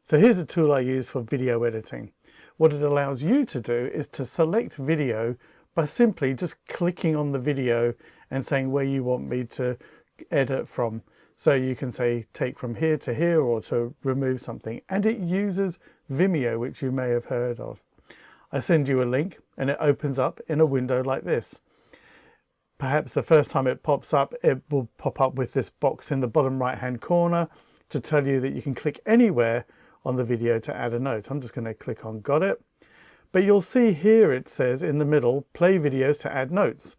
So here's a tool I use for video editing. What it allows you to do is to select video by simply just clicking on the video and saying where you want me to edit from. So you can say take from here to here, or to remove something, and it uses Vimeo, which you may have heard of. I send you a link and it opens up in a window like this. Perhaps the first time it pops up, it will pop up with this box in the bottom right hand corner to tell you that you can click anywhere on the video to add a note. I'm just going to click on got it. But you'll see here it says in the middle, play videos to add notes.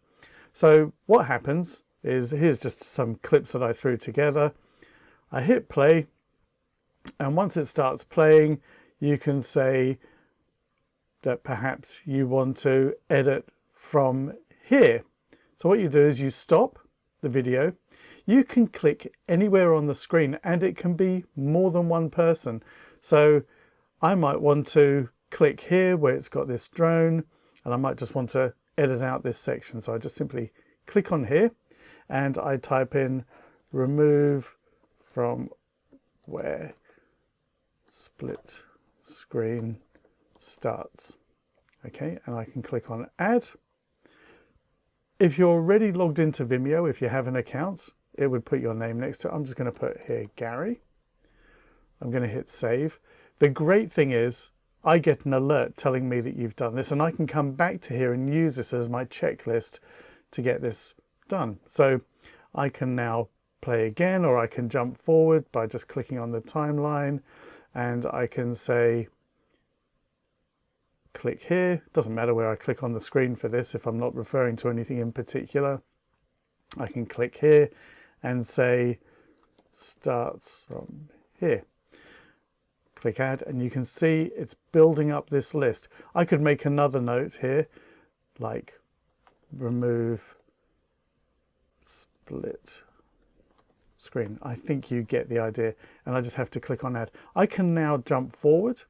So what happens is, here's just some clips that I threw together. I hit play, and once it starts playing, you can say that perhaps you want to edit from here. So what you do is you stop the video. You can click anywhere on the screen, and it can be more than one person. So I might want to click here where it's got this drone, and I might just want to edit out this section. So I just simply click on here and I type in remove from where split screen starts. Okay, and I can click on add. If you're already logged into Vimeo, if you have an account, it would put your name next to it. I'm just going to put here Gary. I'm going to hit save. The great thing is I get an alert telling me that you've done this, and I can come back to here and use this as my checklist to get this done. So I can now play again, or I can jump forward by just clicking on the timeline, and I can say click here. Doesn't matter where I click on the screen for this if I'm not referring to anything in particular. I can click here and say starts from here. Click add, and you can see it's building up this list. I could make another note here like remove split screen. I think you get the idea, and I just have to click on add. I can now jump forward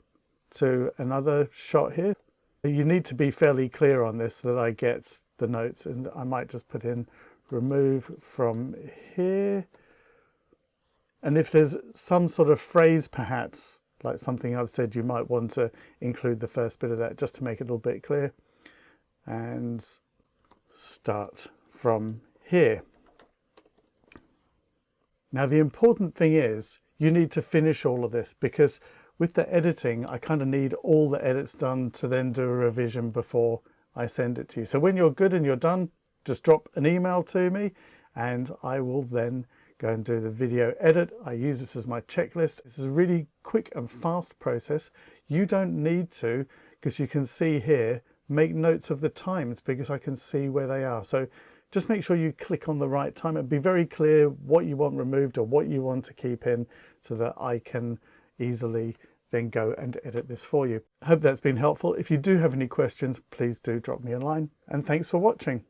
to another shot here. You need to be fairly clear on this so that I get the notes, and I might just put in remove from here. And if there's some sort of phrase, perhaps like something I've said, you might want to include the first bit of that just to make it a little bit clear. And start from here. Now the important thing is you need to finish all of this, because with the editing I kind of need all the edits done to then do a revision before I send it to you. So when you're good and you're done, just drop an email to me and I will then go and do the video edit. I use this as my checklist. This is a really quick and fast process. You don't need to, because you can see here, make notes of the times, because I can see where they are. So just make sure you click on the right time and be very clear what you want removed or what you want to keep in, so that I can easily then go and edit this for you. I hope that's been helpful. If you do have any questions, please do drop me a line, and thanks for watching.